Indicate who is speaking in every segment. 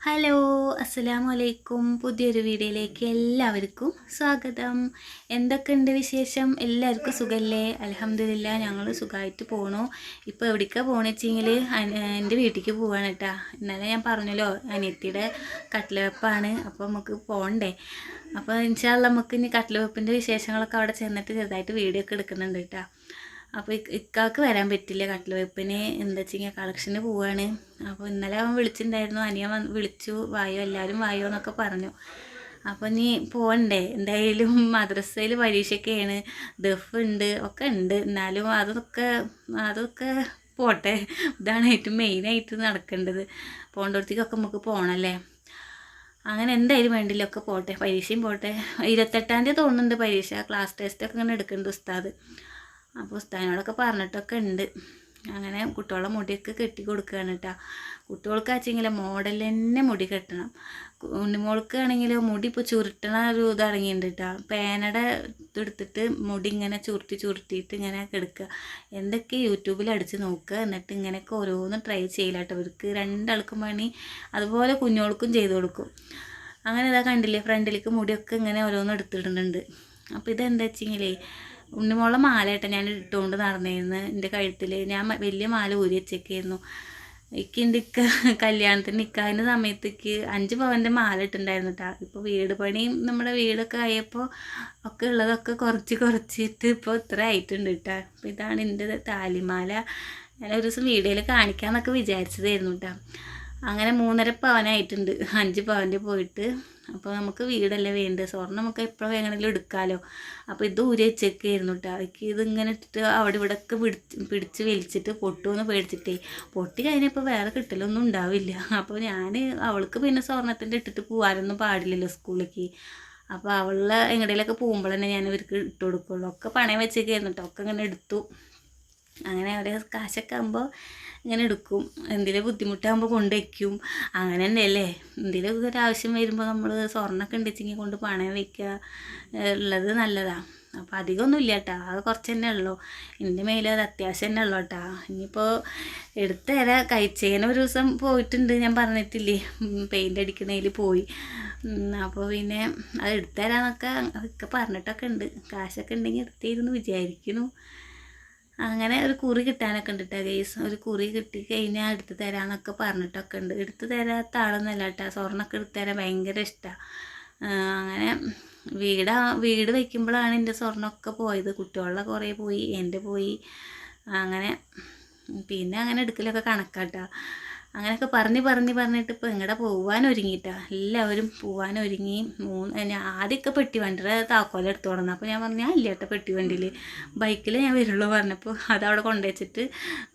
Speaker 1: Hello അസ്സലാമു അലൈക്കും. പുതിയൊരു വീഡിയോയിലേക്ക് എല്ലാവർക്കും സ്വാഗതം. എന്തൊക്കെയുണ്ട് വിശേഷം? എല്ലാവർക്കും സുഖമല്ലേ? അൽഹംദുലില്ലാ ഞങ്ങൾ സുഖമായിട്ട് പോണു. ഇപ്പോൾ എവിടേക്കാണ് പോകണമെന്ന് വെച്ചെങ്കിൽ എൻ്റെ വീട്ടിലേക്ക് പോവാണ് കേട്ടോ. ഇന്നലെ ഞാൻ പറഞ്ഞല്ലോ അനിയത്തിയുടെ കട്ടില വെപ്പാണ്. അപ്പോൾ നമുക്ക് പോകണ്ടേ. അപ്പോൾ ഇൻഷാ അല്ലാഹ് നമുക്ക് ഇനി കട്ടില വെപ്പിൻ്റെ വിശേഷങ്ങളൊക്കെ അവിടെ ചെന്നിട്ട് ചെറുതായിട്ട് വീഡിയോ ഒക്കെ എടുക്കുന്നുണ്ട് കേട്ടോ. അപ്പോൾ ഇക്കാക്ക് വരാൻ പറ്റില്ല കട്ടിൽ വെപ്പിന്. എന്താ വെച്ചാൽ കളക്ഷന് പോവാണ്. അപ്പോൾ ഇന്നലെ അവൻ വിളിച്ചിട്ടുണ്ടായിരുന്നു, അനിയൻ വിളിച്ചു, വായോ എല്ലാവരും വായോ എന്നൊക്കെ പറഞ്ഞു. അപ്പോൾ നീ പോകണ്ടേ, എന്തായാലും മദ്രസയിൽ പരീക്ഷയൊക്കെയാണ്, ദഫ് ഉണ്ട് ഒക്കെ ഉണ്ട്. എന്നാലും അതൊക്കെ പോട്ടെ. ഇതാണ് ഏറ്റവും മെയിനായിട്ട് നടക്കേണ്ടത്. പോകേണ്ടടത്തേക്കൊക്കെ നമുക്ക് പോകണമല്ലേ. അങ്ങനെ എന്തായാലും വേണ്ടില്ല, ഒക്കെ പോട്ടെ, പരീക്ഷയും പോട്ടെ. 28-ാം തീയതി തോന്നുന്നുണ്ട് പരീക്ഷ. ക്ലാസ് ടെസ്റ്റൊക്കെ ഇങ്ങനെ എടുക്കുന്നുണ്ട് ഉസ്താദ്. അപ്പോൾ ഉസ്താദിനോടൊക്കെ പറഞ്ഞിട്ടൊക്കെ ഉണ്ട്. അങ്ങനെ കുട്ടികളുടെ മുടിയൊക്കെ കെട്ടി കൊടുക്കുകയാണ് കേട്ടോ. കുട്ടികൾക്ക് ആച്ചെങ്കിൽ മോഡൽ തന്നെ മുടി കെട്ടണം. ഉണ്ണിമോൾക്ക് ആണെങ്കിൽ മുടി ഇപ്പോൾ ചുരുട്ടണ ഒരു ഇതടങ്ങിയിട്ടുണ്ട് കേട്ടോ. പേനയുടെ ഇതെടുത്തിട്ട് മുടി ഇങ്ങനെ ചുരുട്ടിയിട്ട് ഇങ്ങനെ കെടുക്കുക. എന്തൊക്കെ യൂട്യൂബിൽ അടിച്ച് നോക്കുക, എന്നിട്ട് ഇങ്ങനെയൊക്കെ ഓരോന്നും ട്രൈ ചെയ്യില്ല കേട്ടോ. ഇവർക്ക് രണ്ടാൾക്കും പണി അതുപോലെ കുഞ്ഞോൾക്കും ചെയ്ത് കൊടുക്കും. അങ്ങനെ ഇതാ കണ്ടില്ലേ, ഫ്രണ്ടിലേക്ക് മുടിയൊക്കെ ഇങ്ങനെ ഓരോന്നും എടുത്തിടുന്നുണ്ട്. അപ്പോൾ ഇതെന്താ വെച്ചെങ്കിലേ ഉണ്ണിമോളെ മാല കേട്ടോ ഞാൻ ഇട്ടുകൊണ്ട് നടന്നിരുന്നു. എൻ്റെ കഴുത്തിൽ ഞാൻ വലിയ മാല ഊരി വെച്ചേക്കായിരുന്നു. എൻ്റെ കല്യാണത്തിന് നിൽക്കാതിൻ്റെ സമയത്തേക്ക് 5 പവൻ്റെ മാല ഇട്ടുണ്ടായിരുന്നു കേട്ടോ. ഇപ്പോൾ വീട് പണിയും നമ്മുടെ വീടൊക്കെ ആയപ്പോൾ ഒക്കെ ഉള്ളതൊക്കെ കുറച്ചിട്ട് ഇപ്പോൾ ഇത്ര ആയിട്ടുണ്ട് കേട്ടോ. അപ്പോൾ ഇതാണ് എൻ്റെ താലിമാല. ഞാൻ ഒരു ദിവസം വീഡിയോയിൽ കാണിക്കാമെന്നൊക്കെ വിചാരിച്ചതായിരുന്നു കേട്ടോ. അങ്ങനെ 3.5 പവനായിട്ടുണ്ട്, 5 പവൻ്റെ പോയിട്ട്. അപ്പോൾ നമുക്ക് വീടല്ലേ വേണ്ടത്, സ്വർണ്ണം നമുക്ക് എപ്പോഴും വേണമെങ്കിലും എടുക്കാമല്ലോ. അപ്പോൾ ഇത് ഊരി വെച്ചേക്കായിരുന്നു കേട്ടോ. എനിക്ക് ഇതിങ്ങനെ ഇട്ടിട്ട് അവിടെ ഇവിടെയൊക്കെ പിടിച്ച് വലിച്ചിട്ട് പൊട്ടുമെന്ന് പേടിച്ചിട്ടേ, പൊട്ടി കഴിഞ്ഞപ്പോൾ വേറെ കിട്ടലൊന്നും ഉണ്ടാവില്ല. അപ്പോൾ ഞാൻ അവൾക്ക് പിന്നെ സ്വർണ്ണത്തിൻ്റെ ഇട്ടിട്ട് പോകാനൊന്നും പാടില്ലല്ലോ സ്കൂളിലേക്ക്. അപ്പോൾ അവളെ എങ്ങടേലൊക്കെ പോകുമ്പോൾ തന്നെ ഞാൻ ഇവർക്ക് ഇട്ട് കൊടുക്കുള്ളൂ. ഒക്കെ പണയം വെച്ചേക്കായിരുന്നു കേട്ടോ. ഒക്കെ ഇങ്ങനെ എടുത്തു. അങ്ങനെ ഒരു കാശൊക്കെ ആകുമ്പോൾ ഇങ്ങനെ എടുക്കും. എന്തെങ്കിലും ബുദ്ധിമുട്ടാകുമ്പോൾ കൊണ്ട് വയ്ക്കും. അങ്ങനെ തന്നെയല്ലേ, എന്തെങ്കിലും ഒരു ആവശ്യം വരുമ്പോൾ നമ്മൾ സ്വർണ്ണമൊക്കെ ഉണ്ടെച്ചെങ്കിൽ കൊണ്ട് പണയം വയ്ക്കുക ഉള്ളത് നല്ലതാണ്. അപ്പോൾ അധികമൊന്നും ഇല്ല കേട്ടോ, അത് കുറച്ച് തന്നെ ഉള്ളൂ. എൻ്റെ മേലെ അത് അത്യാവശ്യം തന്നെ ഉള്ളൂ കേട്ടോ. ഇനിയിപ്പോൾ എടുത്തു തരാം. കഴിച്ചതിന് ഒരു ദിവസം പോയിട്ടുണ്ട്, ഞാൻ പറഞ്ഞിട്ടില്ലേ, പെയിൻ്റ് അടിക്കുന്നതിൽ പോയി. അപ്പോൾ പിന്നെ അത് എടുത്തു തരാമെന്നൊക്കെ അതൊക്കെ പറഞ്ഞിട്ടൊക്കെ ഉണ്ട്. കാശൊക്കെ ഉണ്ടെങ്കിൽ എടുത്തിരുന്നു വിചാരിക്കുന്നു. അങ്ങനെ ഒരു കുറി കിട്ടാനൊക്കെ ഉണ്ട് കേട്ടോ ഗൈസ്. ഒരു കുറി കിട്ടിക്കഴിഞ്ഞാൽ എടുത്ത് തരാമെന്നൊക്കെ പറഞ്ഞിട്ടൊക്കെ ഉണ്ട്. എടുത്ത് തരാത്ത ആളൊന്നുമല്ല കേട്ടോ. സ്വർണ്ണമൊക്കെ എടുത്ത് തരാൻ ഭയങ്കര ഇഷ്ടമാണ്. അങ്ങനെ വീട് വയ്ക്കുമ്പോഴാണ് എൻ്റെ സ്വർണ്ണമൊക്കെ പോയത്. കുട്ടികളുടെ കുറേ പോയി, എൻ്റെ പോയി. അങ്ങനെ പിന്നെ അങ്ങനെ എടുക്കലൊക്കെ കണക്കാട്ടോ. അങ്ങനെയൊക്കെ പറഞ്ഞിട്ട് ഇപ്പോൾ എങ്ങടെ പോകാനൊരുങ്ങിയിട്ടാ. എല്ലാവരും പോകാനൊരുങ്ങി. ഞാൻ ആദ്യമൊക്കെ പെട്ടി വണ്ടിയുടെ താക്കോല എടുത്തു തുടങ്ങുന്നു. അപ്പോൾ ഞാൻ പറഞ്ഞു, ഞാൻ ഇല്ല കേട്ടോ പെട്ടി വണ്ടിയിൽ, ബൈക്കിൽ ഞാൻ വരുള്ളൂ പറഞ്ഞപ്പോൾ അതവിടെ കൊണ്ടുവച്ചിട്ട്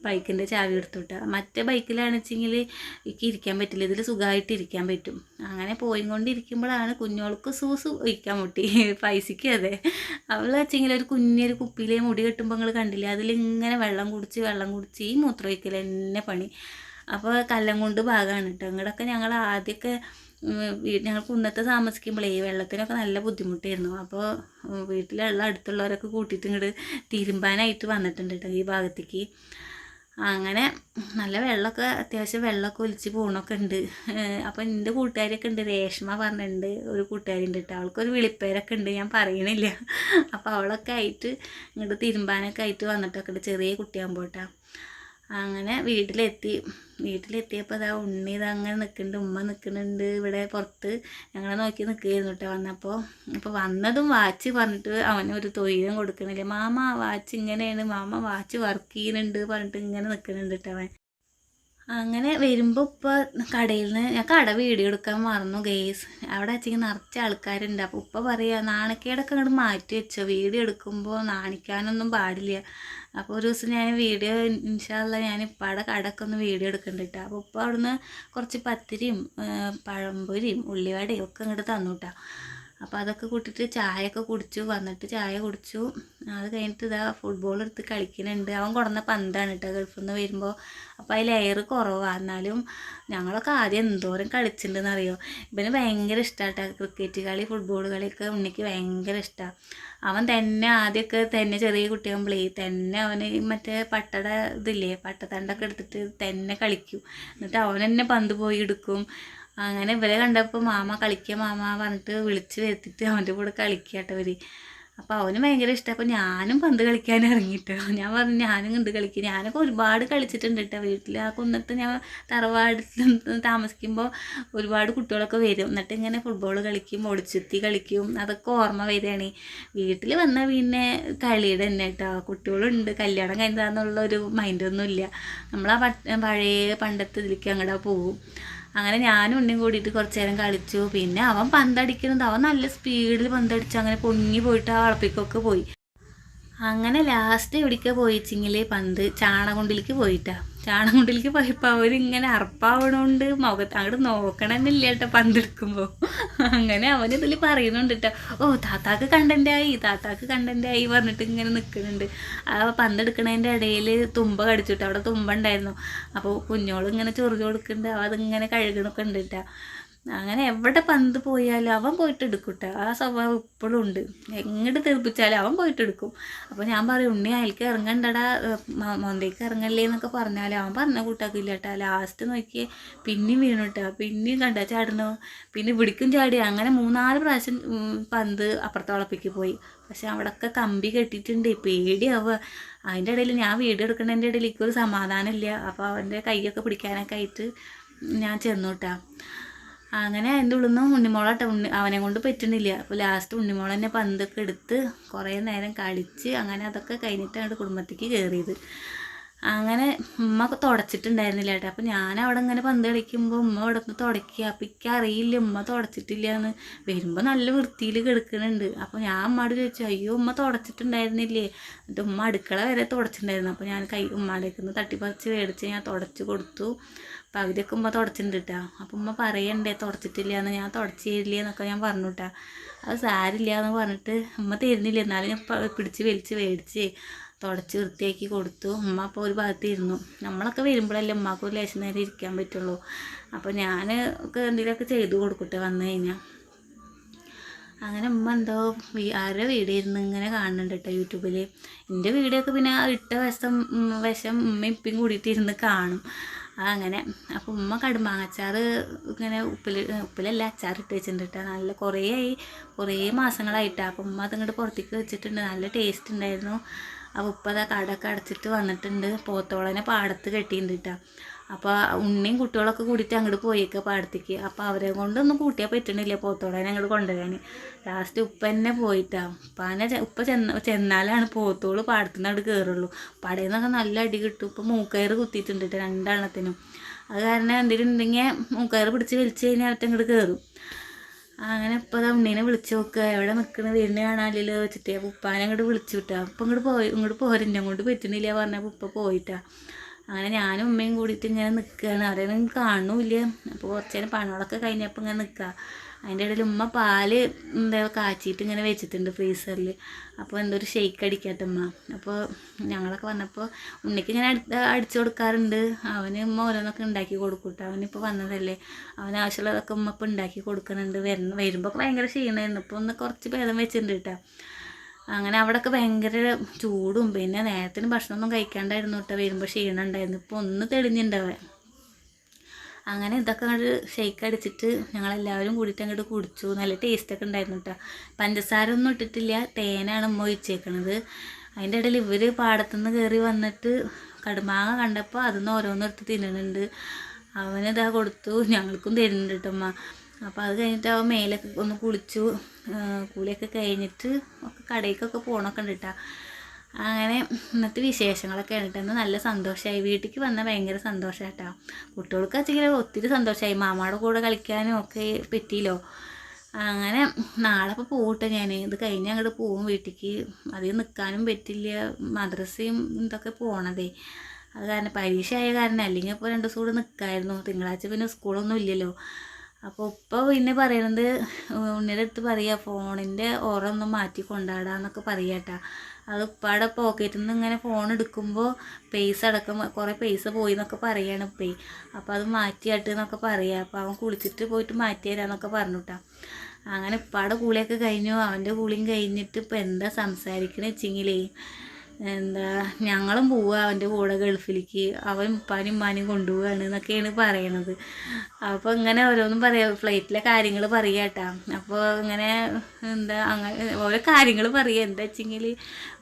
Speaker 1: ബൈക്കിൻ്റെ ചാവി എടുത്തു വിട്ടാൽ. മറ്റേ ബൈക്കിലാണെന്ന് വെച്ചെങ്കിൽ എനിക്ക് ഇരിക്കാൻ പറ്റില്ല, ഇതിൽ സുഖമായിട്ട് ഇരിക്കാൻ പറ്റും. അങ്ങനെ പോയിക്കൊണ്ടിരിക്കുമ്പോഴാണ് കുഞ്ഞോൾക്ക് സൂസ് ഒഴിക്കാൻ മുട്ടി. പൈസയ്ക്ക് അതെ, അവൾ വെച്ചെങ്കിൽ ഒരു കുഞ്ഞൊരു കുപ്പിയിലെ മുടി കെട്ടുമ്പോൾ നിങ്ങൾ കണ്ടില്ലേ, അതിലിങ്ങനെ വെള്ളം കുടിച്ച് ഈ മൂത്രം ഒഴിക്കൽ എന്നെ പണി. അപ്പോൾ കല്ലംകുണ്ട് ഭാഗമാണ് കേട്ടോ. ഇങ്ങോട്ടൊക്കെ ഞങ്ങൾ ആദ്യമൊക്കെ ഞങ്ങൾ കുന്നത്ത് താമസിക്കുമ്പോഴേ വെള്ളത്തിനൊക്കെ നല്ല ബുദ്ധിമുട്ടായിരുന്നു. അപ്പോൾ വീട്ടിലുള്ള അടുത്തുള്ളവരൊക്കെ കൂട്ടിയിട്ട് ഇങ്ങോട്ട് തിരുമ്പാനായിട്ട് വന്നിട്ടുണ്ട് കേട്ടോ ഈ ഭാഗത്തേക്ക്. അങ്ങനെ നല്ല വെള്ളമൊക്കെ അത്യാവശ്യം വെള്ളമൊക്കെ ഒലിച്ച് പോകണമൊക്കെ ഉണ്ട്. അപ്പോൾ എൻ്റെ കൂട്ടുകാരൊക്കെ ഉണ്ട്, രേഷ്മ പറഞ്ഞിട്ടുണ്ട്, ഒരു കൂട്ടുകാരുണ്ട് കേട്ടോ. അവൾക്കൊരു വിളിപ്പേരൊക്കെ ഉണ്ട്, ഞാൻ പറയണില്ല. അപ്പോൾ അവളൊക്കെ ആയിട്ട് ഇങ്ങോട്ട് തിരുമ്പാനൊക്കെ ആയിട്ട് വന്നിട്ടൊക്കെ ഉണ്ട്, ചെറിയ കുട്ടിയാകുമ്പോൾ കേട്ടോ. അങ്ങനെ വീട്ടിലെത്തിയപ്പോൾ അതാ ഉണ്ണി ഇതങ്ങനെ നിൽക്കുന്നുണ്ട്, ഉമ്മ നിൽക്കുന്നുണ്ട് ഇവിടെ പുറത്ത്. ഞങ്ങളെ നോക്കി നിൽക്കുകയായിരുന്നു കേട്ടോ വന്നപ്പോൾ. അപ്പോൾ വന്നതും വാച്ച് പറഞ്ഞിട്ട് അവനൊരു തൊഴിലും കൊടുക്കണില്ല. മാമ വാച്ച് ഇങ്ങനെയാണ്, മാമ വാച്ച് വർക്ക് ചെയ്യുന്നുണ്ട് പറഞ്ഞിട്ട് ഇങ്ങനെ നിൽക്കുന്നുണ്ട് കേട്ടോ അവൻ. അങ്ങനെ വരുമ്പോൾ ഇപ്പോൾ കടയിൽ നിന്ന് ഞാൻ കട വീഡിയോ എടുക്കാൻ മറന്നു ഗെയ്സ്. അവിടെ വെച്ചെങ്കിൽ നിറച്ച ആൾക്കാരുണ്ട്. അപ്പോൾ ഉപ്പ പറയുക, നാണക്കേടൊക്കെ അങ്ങോട്ട് മാറ്റി വെച്ചോ, വീഡിയോ എടുക്കുമ്പോൾ നാണിക്കാനൊന്നും പാടില്ല. അപ്പോൾ ഒരു ദിവസം ഞാൻ വീഡിയോ ഇൻഷാ അല്ലാഹ് ഞാൻ ഇപ്പയുടെ കടയൊക്കെ ഒന്ന് വീഡിയോ എടുക്കുന്നുണ്ട് കേട്ടോ. അപ്പോൾ ഉപ്പ അവിടുന്ന് കുറച്ച് പത്തിരിയും പഴംപൊരിയും ഉള്ളിവടയും ഒക്കെ ഇങ്ങോട്ട് തന്നു കേട്ടോ. അപ്പോൾ അതൊക്കെ കൂട്ടിയിട്ട് ചായയൊക്കെ കുടിച്ചു. വന്നിട്ട് ചായ കുടിച്ചു. അത് കഴിഞ്ഞിട്ട് ഇതാ ഫുട്ബോൾ എടുത്ത് കളിക്കുന്നുണ്ട്. അവൻ കൊടുന്ന പന്താണ് കേട്ടോ ഗൾഫിൽ നിന്ന് വരുമ്പോൾ. അപ്പോൾ അതിൽ എയർ കുറവാണ്. എന്നാലും ഞങ്ങളൊക്കെ ആദ്യം എന്തോരം കളിച്ചിട്ടുണ്ടെന്ന് അറിയോ. ഇവന് ഭയങ്കര ഇഷ്ടമാണ് ക്രിക്കറ്റ് കളി, ഫുട്ബോൾ കളിയൊക്കെ ഉണ്ണിക്ക് ഭയങ്കര ഇഷ്ടമാണ്. അവൻ തന്നെ ആദ്യമൊക്കെ തന്നെ ചെറിയ കുട്ടിയാകുമ്പോഴേ തന്നെ അവന് മറ്റേ പട്ടയുടെ ഇതില്ലേ, പട്ടത്തണ്ടൊക്കെ എടുത്തിട്ട് തന്നെ കളിക്കും. എന്നിട്ട് അവൻ തന്നെ പന്ത് പോയി എടുക്കും. അങ്ങനെ ഇവരെ കണ്ടപ്പോൾ മാമ കളിക്കുക മാമ പറഞ്ഞിട്ട് വിളിച്ച് വരുത്തിയിട്ട് അവൻ്റെ കൂടെ കളിക്കാട്ടവർ. അപ്പോൾ അവന് ഭയങ്കര ഇഷ്ടം. അപ്പോൾ ഞാനും പന്ത് കളിക്കാൻ ഇറങ്ങിയിട്ടോ. ഞാൻ പറഞ്ഞു ഞാനും കണ്ട് കളിക്കും. ഞാനൊക്കെ ഒരുപാട് കളിച്ചിട്ടുണ്ട് കേട്ടോ വീട്ടിൽ. ആ കുന്നത്ത് ഞാൻ തറവാടിൽ താമസിക്കുമ്പോൾ ഒരുപാട് കുട്ടികളൊക്കെ വരും. എന്നിട്ട് ഇങ്ങനെ ഫുട്ബോൾ കളിക്കും, ഒളിച്ചുത്തി കളിക്കും. അതൊക്കെ ഓർമ്മ വരികയാണ്. വീട്ടിൽ വന്നാൽ പിന്നെ കളിയുടെ തന്നെ കേട്ടോ. കുട്ടികളുണ്ട്, കല്യാണം കഴിഞ്ഞതാന്നുള്ളൊരു മൈൻഡൊന്നുമില്ല. നമ്മൾ ആ പഴയ പണ്ടത്തെ ഇതിലേക്ക് അങ്ങോട്ട് പോകും. അങ്ങനെ ഞാനും ഉണ്ണിയും കൂടിയിട്ട് കുറച്ച് നേരം കളിച്ചു. പിന്നെ അവൻ പന്തടിക്കുന്നത്, അവൻ നല്ല സ്പീഡിൽ പന്തടിച്ച് അങ്ങനെ പൊങ്ങി പോയിട്ട് ആ വളപ്പിക്കൊക്കെ പോയി. അങ്ങനെ ലാസ്റ്റ് എവിടേക്ക് പോയിച്ചെങ്കിൽ പന്ത് ചാണകുണ്ടിലേക്ക് പോയിട്ടാ. ചാണകുണ്ടിലേക്ക് പോയപ്പോൾ അവരിങ്ങനെ അറപ്പാവണോണ്ട് മുഖത്ത് അങ്ങോട്ട് നോക്കണമെന്നില്ല കേട്ടോ പന്തെടുക്കുമ്പോൾ. അങ്ങനെ അവനിതിൽ പറയുന്നുണ്ട് കേട്ടോ, ഓ താത്താക്ക് കണ്ടൻ്റായി പറഞ്ഞിട്ട് ഇങ്ങനെ നിൽക്കുന്നുണ്ട്. ആ പന്തെടുക്കണതിൻ്റെ ഇടയിൽ തുമ്പ കടിച്ചിട്ട്, അവിടെ തുമ്പ ഉണ്ടായിരുന്നു. അപ്പോൾ കുഞ്ഞോള് ഇങ്ങനെ ചൊറിഞ്ഞു കൊടുക്കുന്നുണ്ട്. അതിങ്ങനെ കഴുകണൊക്കെ ഉണ്ട് കേട്ടോ. അങ്ങനെ എവിടെ പന്ത് പോയാലും അവൻ പോയിട്ട് എടുക്കും. ആ സ്വഭാവം ഇപ്പോഴും ഉണ്ട്. എങ്ങോട്ട് തെറിപ്പിച്ചാലും അവൻ പോയിട്ട് എടുക്കും. അപ്പോൾ ഞാൻ പറയും ഉണ്ണി അയൽക്ക് ഇറങ്ങണ്ടടാ, മൊന്തേക്ക് ഇറങ്ങല്ലേ എന്നൊക്കെ പറഞ്ഞാലും അവൻ പറഞ്ഞ കൂട്ടാക്കില്ല കേട്ടോ. ലാസ്റ്റ് നോക്കിയേ പിന്നെയും വീണു കേട്ടോ. പിന്നെയും കണ്ടാ ചാടണോ, പിന്നെ ഇവിടേക്കും ചാടി. അങ്ങനെ 3-4 പ്രാവശ്യം പന്ത് അപ്പുറത്തെ വളപ്പിക്ക് പോയി. പക്ഷെ അവിടെയൊക്കെ കമ്പി കെട്ടിയിട്ടുണ്ട്. പേടിയാവുക. അതിൻ്റെ ഇടയിൽ ഞാൻ വീഡിയോ എടുക്കുന്നതിൻ്റെ ഇടയിൽ എനിക്കൊരു സമാധാനമില്ല. അപ്പോൾ അവൻ്റെ കൈയൊക്കെ പിടിക്കാനൊക്കെ ആയിട്ട് ഞാൻ ചെന്നു കേട്ടോ. അങ്ങനെ അതിൻ്റെ ഉള്ളിൽ നിന്ന് ഉണ്ണിമോളാട്ടെ അവനെ കൊണ്ട് പറ്റുന്നില്ല. അപ്പോൾ ലാസ്റ്റ് ഉണ്ണിമോൾ തന്നെ പന്തൊക്കെ എടുത്ത് കുറേ നേരം കളിച്ച് അങ്ങനെ അതൊക്കെ കഴിഞ്ഞിട്ടാണ് കുടുംബത്തേക്ക് കയറിയത്. അങ്ങനെ ഉമ്മ തുടച്ചിട്ടുണ്ടായിരുന്നില്ല കേട്ടോ. അപ്പോൾ ഞാൻ അവിടെ ഇങ്ങനെ പന്ത് കളിക്കുമ്പോൾ ഉമ്മ അവിടെ നിന്ന് തുടയ്ക്കുക. അപ്പോൾ എനിക്കറിയില്ല ഉമ്മ തുടച്ചിട്ടില്ല എന്ന്. വരുമ്പോൾ നല്ല വൃത്തിയിൽ കിടക്കുന്നുണ്ട്. അപ്പോൾ ഞാൻ ഉമ്മയോട് ചോദിച്ചു, അയ്യോ ഉമ്മ തുടച്ചിട്ടുണ്ടായിരുന്നില്ലേ? എന്നിട്ട് ഉമ്മ അടുക്കള വരെ തുടച്ചിട്ടുണ്ടായിരുന്നു. അപ്പോൾ ഞാൻ ഉമ്മാടേക്ക് തട്ടിപ്പറിച്ച് മേടിച്ച് ഞാൻ തുടച്ച് കൊടുത്തു. പകുതിയൊക്കെ ഉമ്മ തുടച്ചിട്ടുണ്ട് കേട്ടോ. അപ്പം ഉമ്മ പറയണ്ടേ തുടച്ചിട്ടില്ല എന്ന്. ഞാൻ തുടച്ചില്ല എന്നൊക്കെ ഞാൻ പറഞ്ഞു കേട്ടോ. അത് സാരില്ല എന്ന് പറഞ്ഞിട്ട് ഉമ്മ തരുന്നില്ല. എന്നാലും ഞാൻ പിടിച്ച് വലിച്ച് മേടിച്ച് തുടച്ച് വൃത്തിയാക്കി കൊടുത്തു. ഉമ്മ അപ്പോൾ ഒരു ഭാഗത്ത് ഇരുന്നു. നമ്മളൊക്കെ വരുമ്പോഴല്ലേ ഉമ്മക്ക് ഒരു ലേശം നേരം ഇരിക്കാൻ പറ്റുള്ളൂ. അപ്പോൾ ഞാൻ ഒക്കെ എന്തെങ്കിലുമൊക്കെ ചെയ്ത് കൊടുക്കട്ടെ വന്നു കഴിഞ്ഞാൽ. അങ്ങനെ ഉമ്മ എന്തോ ആരുടെ വീഡിയോ ഇരുന്ന് ഇങ്ങനെ കാണുന്നുണ്ട് കേട്ടോ യൂട്യൂബിൽ. എൻ്റെ വീഡിയോ ഒക്കെ പിന്നെ ഇട്ട വശം ഉമ്മയും ഇപ്പം കൂടിയിട്ട് ഇരുന്ന് കാണും. അങ്ങനെ അപ്പോൾ ഉമ്മ കടുമാങ്ങച്ചാർ ഇങ്ങനെ ഉപ്പിലല്ല അച്ചാറിട്ട് വെച്ചിട്ടുണ്ട് കേട്ടോ. നല്ല കുറേ മാസങ്ങളായിട്ടാണ്. അപ്പോൾ ഉമ്മ അതിങ്ങോട്ട് പുറത്തേക്ക് വെച്ചിട്ടുണ്ട്. നല്ല ടേസ്റ്റ് ഉണ്ടായിരുന്നു. അപ്പോൾ ഉപ്പ അതാ കടയൊക്കെ അടച്ചിട്ട് വന്നിട്ടുണ്ട്. പോത്തോളനെ പാടത്ത് കെട്ടിയിട്ടുണ്ട് കേട്ടോ. അപ്പോൾ ഉണ്ണിയും കുട്ടികളൊക്കെ കൂടിയിട്ട് അങ്ങോട്ട് പോയേക്കുക പാടത്തേക്ക്. അപ്പോൾ അവരെ കൊണ്ടൊന്നും കൂട്ടിയാൽ പറ്റണില്ല പോത്തോളനെ അങ്ങോട്ട് കൊണ്ടുവരാൻ. ലാസ്റ്റ് ഉപ്പ തന്നെ പോയിട്ടാണ്. ഉപ്പ ചെന്നാലാണ് പോത്തോള് പാടത്തുനിന്ന് അവിടെ കയറുള്ളൂ. പടയിൽ നിന്നൊക്കെ നല്ല അടി കിട്ടും. ഇപ്പോൾ മൂക്കയർ കുത്തിയിട്ടുണ്ട് കേട്ടോ 2 എണ്ണത്തിനും. അത് കാരണം എന്തെങ്കിലും ഉണ്ടെങ്കിൽ മൂക്കയർ പിടിച്ച് വലിച്ചു കഴിഞ്ഞാൽ അവറ്റ അങ്ങോട്ട് കയറും. അങ്ങനെ ഇപ്പോൾ അത് ഉണ്ണീനെ വിളിച്ച് നോക്കുക, എവിടെ നിൽക്കണത് വീടിനെ കാണാനില്ലല്ലോ വെച്ചിട്ട്. അപ്പോൾ ഉപ്പാനെ അങ്ങോട്ട് വിളിച്ചു വിട്ടാ. അപ്പം ഇങ്ങോട്ട് പോരൻ്റെ അങ്ങോട്ട് പറ്റുന്നില്ല പറഞ്ഞപ്പോൾ ഉപ്പ പോയിട്ടാ. അങ്ങനെ ഞാനും ഉമ്മയും കൂടിയിട്ട് ഇങ്ങനെ നിൽക്കുകയാണ്. അവരെയൊന്നും കാണുന്നില്ല. അപ്പോൾ കുറച്ച് നേരം പണികളൊക്കെ കഴിഞ്ഞപ്പോൾ ഇങ്ങനെ നിൽക്കുക. അതിൻ്റെ ഇടയിൽ ഉമ്മ പാല് കാച്ചിയിട്ട് ഇങ്ങനെ വെച്ചിട്ടുണ്ട് ഫ്രീസറിൽ. അപ്പോൾ എന്തൊരു ഷെയ്ക്ക് അടിക്കാത്ത ഉമ്മ. അപ്പോൾ ഞങ്ങളൊക്കെ വന്നപ്പോൾ ഉണ്ണിക്ക് ഇങ്ങനെ അടിച്ചു കൊടുക്കാറുണ്ട്. അവന് ഉമ്മ ഓരോന്നൊക്കെ ഉണ്ടാക്കി കൊടുക്കും കേട്ടോ. അവനിപ്പോൾ വന്നതല്ലേ, അവന് ആവശ്യമുള്ളതൊക്കെ ഉമ്മ ഇപ്പോൾ ഉണ്ടാക്കി കൊടുക്കുന്നുണ്ട്. വരുമ്പോൾ ഭയങ്കര ക്ഷീണമായിരുന്നു. ഇപ്പോൾ ഒന്ന് കുറച്ച് ഭേദം വെച്ചിട്ടുണ്ട് കേട്ടോ. അങ്ങനെ അവിടെയൊക്കെ ഭയങ്കര ചൂടും പിന്നെ നേരത്തിന് ഭക്ഷണമൊന്നും കഴിക്കാണ്ടായിരുന്നു കേട്ടോ. വരുമ്പോൾ ക്ഷീണം ഉണ്ടായിരുന്നു. ഇപ്പോൾ ഒന്ന് തെളിഞ്ഞിട്ടുണ്ടാവുക. അങ്ങനെ ഇതൊക്കെ അങ്ങോട്ട് ഷെയ്ക്ക് അടിച്ചിട്ട് ഞങ്ങളെല്ലാവരും കൂടിയിട്ട് അങ്ങോട്ട് കുടിച്ചു. നല്ല ടേസ്റ്റൊക്കെ ഉണ്ടായിരുന്നു കേട്ടോ. പഞ്ചസാര ഒന്നും ഇട്ടിട്ടില്ല, തേനാണ് ഉമ്മ ഒഴിച്ചേക്കണത്. അതിൻ്റെ ഇടയിൽ ഇവർ പാടത്തുനിന്ന് കയറി വന്നിട്ട് കടുമാങ്ങ കണ്ടപ്പോൾ അതിന്ന് ഓരോന്നെടുത്ത് തിന്നുന്നുണ്ട്. അവനിതാ കൊടുത്തു, ഞങ്ങൾക്കും തരുന്നുണ്ട് കേട്ടോ അമ്മ. അപ്പോൾ അത് കഴിഞ്ഞിട്ട് അവൻ മേലൊക്കെ ഒന്ന് കുളിച്ചു. കുളിയൊക്കെ കഴിഞ്ഞിട്ട് ഒക്കെ കടയിലേക്കൊക്കെ പോകണമൊക്കെ ഉണ്ട് കേട്ടോ. അങ്ങനെ ഇന്നത്തെ വിശേഷങ്ങളൊക്കെ കേട്ടിട്ട് നല്ല സന്തോഷമായി. വീട്ടിലേക്ക് വന്നാൽ ഭയങ്കര സന്തോഷമായി കേട്ടോ. കുട്ടികൾക്ക് വെച്ചെങ്കിൽ ഒത്തിരി സന്തോഷമായി. മാമാടെ കൂടെ കളിക്കാനും ഒക്കെ പറ്റിയല്ലോ. അങ്ങനെ നാളെ ഇപ്പോൾ പോകട്ടെ ഞാൻ. ഇത് കഴിഞ്ഞ് അങ്ങോട്ട് പോവും വീട്ടിലേക്ക്. അധികം നിൽക്കാനും പറ്റില്ല, മദ്രസയും ഇതൊക്കെ പോകണതേ. അത് കാരണം പരീക്ഷ ആയ കാരണം, അല്ലെങ്കിൽ ഇപ്പോൾ 2 ദിവസം കൂടെ നിൽക്കായിരുന്നു. തിങ്കളാഴ്ച പിന്നെ സ്കൂളൊന്നും ഇല്ലല്ലോ. അപ്പോൾ ഇപ്പോൾ പിന്നെ പറയണത് ഉണ്ണിയുടെ അടുത്ത് പറയുക ഫോണിൻ്റെ ഓറൊന്നും മാറ്റി കൊണ്ടാടാന്നൊക്കെ പറയാട്ടാ. അത് ഉപ്പാടെ പോക്കറ്റിൽ നിന്ന് ഇങ്ങനെ ഫോൺ എടുക്കുമ്പോൾ പൈസ അടക്കം കുറേ പൈസ പോയി എന്നൊക്കെ പറയാണ് ഇപ്പേ. അപ്പോൾ അത് മാറ്റിയാട്ട് എന്നൊക്കെ പറയുക. അപ്പോൾ അവൻ കുളിച്ചിട്ട് പോയിട്ട് മാറ്റി തരാമെന്നൊക്കെ പറഞ്ഞുട്ടാ. അങ്ങനെ ഉപ്പാടെ കൂളിയൊക്കെ കഴിഞ്ഞു. അവൻ്റെ കൂളിയും കഴിഞ്ഞിട്ട് ഇപ്പോൾ എന്താ സംസാരിക്കണമെന്ന് വെച്ചെങ്കിലേ എന്താ ഞങ്ങളും പോവുക അവൻ്റെ കൂടെ ഗൾഫിലേക്ക്, അവൻ ഉപ്പാനും ഉമ്മാനും കൊണ്ടുപോവുകയാണ് എന്നൊക്കെയാണ് പറയണത്. അപ്പോൾ ഇങ്ങനെ ഓരോന്നും പറയാം, ഫ്ലൈറ്റിലെ കാര്യങ്ങൾ പറയുക കേട്ടാ. അപ്പോൾ ഇങ്ങനെ എന്താ അങ്ങനെ ഓരോ കാര്യങ്ങൾ പറയുക. എന്താ വെച്ചെങ്കിൽ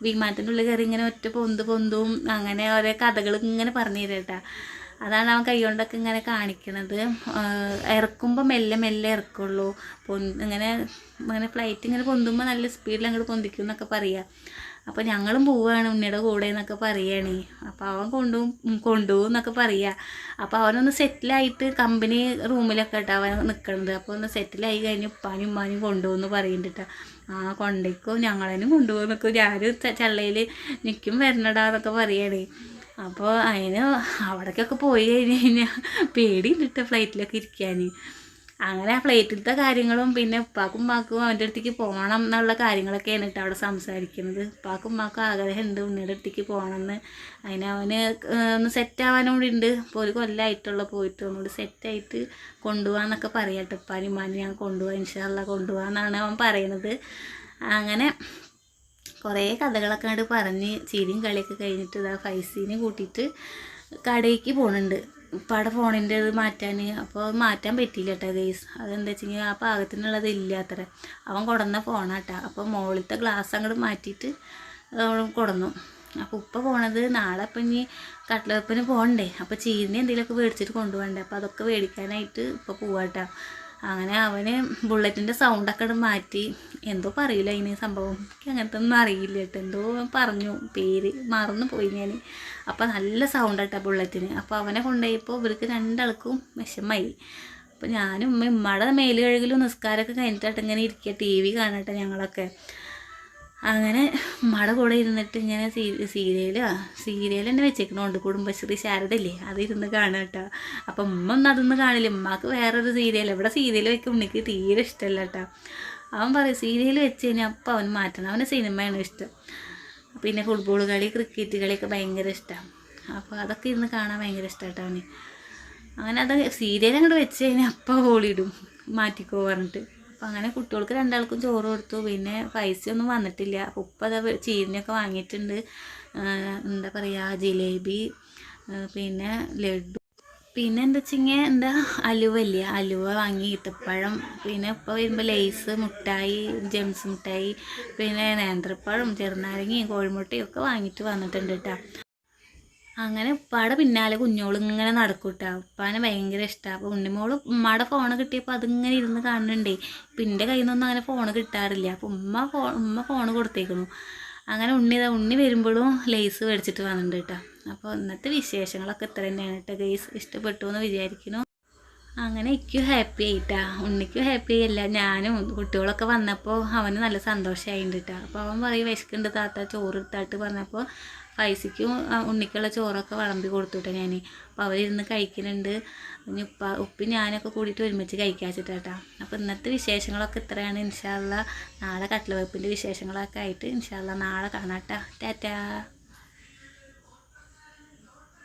Speaker 1: വിമാനത്തിൻ്റെ ഉള്ളിൽ കയറി ഇങ്ങനെ ഒറ്റ പൊന്തും അങ്ങനെ ഓരോ കഥകൾ ഇങ്ങനെ പറഞ്ഞു തരാം കേട്ടാ. അതാണ് അവൻ കൈകൊണ്ടൊക്കെ ഇങ്ങനെ കാണിക്കണത്. ഇറക്കുമ്പോൾ മെല്ലെ മെല്ലെ ഇറക്കുള്ളൂ, ഇങ്ങനെ ഫ്ലൈറ്റ് ഇങ്ങനെ പൊന്തുമ്പോൾ നല്ല സ്പീഡിൽ അങ്ങോട്ട് പൊന്തിക്കും എന്നൊക്കെ പറയുക. അപ്പോൾ ഞങ്ങളും പോവുകയാണ് ഉണ്ണിയുടെ കൂടെ എന്നൊക്കെ പറയുകയാണ്. അപ്പോൾ അവൻ കൊണ്ടുപോകും എന്നൊക്കെ പറയുക. അപ്പോൾ അവനൊന്ന് സെറ്റിലായിട്ട് കമ്പനി റൂമിലൊക്കെ കേട്ടോ അവൻ നിൽക്കണത്. അപ്പോൾ ഒന്ന് സെറ്റിലായി കഴിഞ്ഞ് ഉപ്പാനും ഉമ്മാനും കൊണ്ടുപോകുമെന്ന് പറയുന്നുണ്ട്. ആ കൊണ്ടേക്കോ ഞങ്ങളതിനും കൊണ്ടുപോകുന്നൊക്കെ ഞാനും ചള്ളയിൽ നിൽക്കും വരണടാ എന്നൊക്കെ പറയുകയാണ്. അപ്പോൾ അതിന് അവിടേക്കൊക്കെ പോയി കഴിഞ്ഞ് കഴിഞ്ഞാൽ പേടിയുണ്ട് ഫ്ലൈറ്റിലൊക്കെ ഇരിക്കാൻ. അങ്ങനെ ആ ഫ്ലൈറ്റിലത്തെ കാര്യങ്ങളും പിന്നെ ഉപ്പാക്കും ഉമ്മാക്കും അവൻ്റെ അടുത്തേക്ക് പോകണം എന്നുള്ള കാര്യങ്ങളൊക്കെയാണ് കേട്ടോ അവിടെ സംസാരിക്കുന്നത്. ഉപ്പാക്കും ഉമ്മാക്കും ആഗ്രഹമുണ്ട് ഉണ്ണിയുടെ അടുത്തേക്ക് പോകണമെന്ന്. അവന് ഒന്ന് സെറ്റാവാനും കൂടി ഉണ്ട്. ഇപ്പോൾ ഒരു കൊല്ലമായിട്ടുള്ള പോയിട്ട് ഒന്നുകൂടി സെറ്റായിട്ട് കൊണ്ടുപോകാമെന്നൊക്കെ പറയാം കേട്ടോ. ഉപ്പാനും ഉമ്മാനും ഞാൻ കൊണ്ടുപോകാം, ഇൻഷാ അല്ലാഹ് കൊണ്ടുപോകാമെന്നാണ് അവൻ പറയണത്. അങ്ങനെ കുറേ കഥകളൊക്കെ അങ്ങോട്ട് പറഞ്ഞ് ചിരിയും കളിയൊക്കെ കഴിഞ്ഞിട്ട് ഇതാ ഫൈസീനെ കൂട്ടിയിട്ട് കടയ്ക്ക് പോകുന്നുണ്ട്. ഉപ്പാടെ ഫോണിൻ്റെ ഇത് മാറ്റാൻ. അപ്പോൾ മാറ്റാൻ പറ്റിയില്ല കേട്ടോ ഗൈസ്. അതെന്താ വെച്ചെങ്കിൽ ആ പാകത്തിനുള്ളത് ഇല്ല അത്ര. അവൻ കൊടുന്ന ഫോണാട്ടോ. അപ്പോൾ മുകളിലത്തെ ഗ്ലാസ് അങ്ങോട്ട് മാറ്റിയിട്ട് കൊടുന്നു. അപ്പോൾ ഉപ്പ പോണത് നാളെ അപ്പം ഇനി കട്ട്ലപ്പിന് പോകണ്ടേ. അപ്പോൾ ചീരിനെ എന്തെങ്കിലുമൊക്കെ മേടിച്ചിട്ട് കൊണ്ടുപോകണ്ടേ. അപ്പോൾ അതൊക്കെ മേടിക്കാനായിട്ട് ഇപ്പോൾ പോവാട്ടോ. അങ്ങനെ അവന് ബുള്ളറ്റിൻ്റെ സൗണ്ടൊക്കെ മാറ്റി. എന്തോ പറയില്ല അതിന് സംഭവം, എനിക്ക് അങ്ങനത്തെ ഒന്നും അറിയില്ല കേട്ടോ. എന്തോ പറഞ്ഞു, പേര് മറന്നു പോയി ഞാൻ. അപ്പോൾ നല്ല സൗണ്ട് കേട്ടോ ബുള്ളറ്റിന്. അപ്പോൾ അവനെ കൊണ്ടുപോയപ്പോൾ ഇവർക്ക് രണ്ടാൾക്കും വിഷമായി. അപ്പോൾ ഞാനും ഉമ്മയുടെ മേല് കഴുകലും നിസ്കാരമൊക്കെ കഴിഞ്ഞിട്ടായിട്ട് ഇങ്ങനെ ഇരിക്കുക, TV കാണട്ടെ ഞങ്ങളൊക്കെ. അങ്ങനെ ഉമ്മയുടെ കൂടെ ഇരുന്നിട്ട് ഇങ്ങനെ സീരിയൽ തന്നെ വെച്ചേക്കണോണ്ട് കുടുംബശ്രീ ശാരദയില്ലേ അതിരുന്ന് കാണുക കേട്ടോ. അപ്പം ഉമ്മ ഒന്നും അതൊന്നും കാണില്ല. ഉമ്മാക്ക് വേറൊരു സീരിയൽ, ഇവിടെ സീരിയൽ വെക്കും ഉണ്ണിക്ക് തീരെ ഇഷ്ടമല്ല കേട്ടോ. അവൻ പറയും സീരിയൽ വെച്ച് കഴിഞ്ഞാൽ അപ്പം അവൻ മാറ്റണം, അവന് സിനിമയാണ് ഇഷ്ടം. പിന്നെ ഫുട്ബോൾ കളി ക്രിക്കറ്റ് കളിയൊക്കെ ഭയങ്കര ഇഷ്ടമാണ്. അപ്പോൾ അതൊക്കെ ഇരുന്ന് കാണാൻ ഭയങ്കര ഇഷ്ടം കേട്ടോ അവന്. അങ്ങനെ അത് സീരിയൽ അങ്ങോട്ട് വെച്ച് കഴിഞ്ഞാൽ അപ്പം ഹോളിയിടും മാറ്റിക്കോ പറഞ്ഞിട്ട്. അപ്പം അങ്ങനെ കുട്ടികൾക്ക് രണ്ടാൾക്കും ചോറ് കൊടുത്തു. പിന്നെ പൈസയൊന്നും വന്നിട്ടില്ല. അപ്പോൾ ഉപ്പ അതാ ചീരിനൊക്കെ വാങ്ങിയിട്ടുണ്ട്. എന്താ പറയുക, ജിലേബി, പിന്നെ ലഡു, പിന്നെ എന്താ വെച്ചെങ്കിൽ അലുവല്ലേ, അലുവ വാങ്ങി, ഈത്തപ്പഴം, പിന്നെ ഉപ്പ വരുമ്പോൾ ലേസ് മിഠായി, ജെംസ് മിഠായി, പിന്നെ നേന്ത്രപ്പഴം, ചെറുനാരങ്ങയും കോഴിമുട്ടയും ഒക്കെ വാങ്ങിയിട്ട് വന്നിട്ടുണ്ട് കേട്ടോ. അങ്ങനെ ഉപ്പാടെ പിന്നാലെ കുഞ്ഞോളും ഇങ്ങനെ നടക്കും കേട്ടോ. ഉപ്പാനെ ഭയങ്കര ഇഷ്ടമാണ്. അപ്പോൾ ഉണ്ണിമോള് ഉമ്മയുടെ ഫോണ് കിട്ടിയപ്പോൾ അതിങ്ങനെ ഇരുന്ന് കാണുന്നുണ്ടേ. ഇപ്പം എൻ്റെ കയ്യിൽ നിന്നൊന്നും അങ്ങനെ ഫോണ് കിട്ടാറില്ല. അപ്പോൾ ഉമ്മ ഫോണ് കൊടുത്തേക്കുന്നു. അങ്ങനെ ഉണ്ണി വരുമ്പോഴും ലേസ് മേടിച്ചിട്ട് വന്നിട്ടുണ്ട് കേട്ടോ. അപ്പോൾ ഇന്നത്തെ വിശേഷങ്ങളൊക്കെ ഇത്ര തന്നെയാണ് കേട്ടോ ഗൈസ്. ഇഷ്ടപ്പെട്ടു എന്ന് വിചാരിക്കുന്നു. അങ്ങനെ എനിക്കും ഹാപ്പി ആയിട്ടാ, ഉണ്ണിക്കും ഹാപ്പി ആയില്ല. ഞാനും കുട്ടികളൊക്കെ വന്നപ്പോൾ അവന് നല്ല സന്തോഷമായിട്ടുണ്ട് കേട്ടോ. അപ്പോൾ അവൻ പറയും വിശക്കുണ്ട് താത്ത ചോറ് എടുത്തായിട്ട് പറഞ്ഞപ്പോൾ പൈസയ്ക്കും ഉണ്ണിക്കുള്ള ചോറൊക്കെ വിളമ്പി കൊടുത്തുവിട്ടെ ഞാൻ. അപ്പോൾ അവരിരുന്ന് കഴിക്കുന്നുണ്ട്. ഇനി ഉപ്പി ഞാനൊക്കെ കൂടിയിട്ട് ഒരുമിച്ച് കഴിക്കാൻ വെച്ചിട്ടാ. അപ്പോൾ ഇന്നത്തെ വിശേഷങ്ങളൊക്കെ ഇത്രയാണ്. ഇൻഷാ അല്ലാഹ് നാളെ കട്ട്ല വെപ്പിൻ്റെ വിശേഷങ്ങളൊക്കെ ആയിട്ട് ഇൻഷാ അല്ലാഹ് നാളെ കാണാം ടാറ്റാ.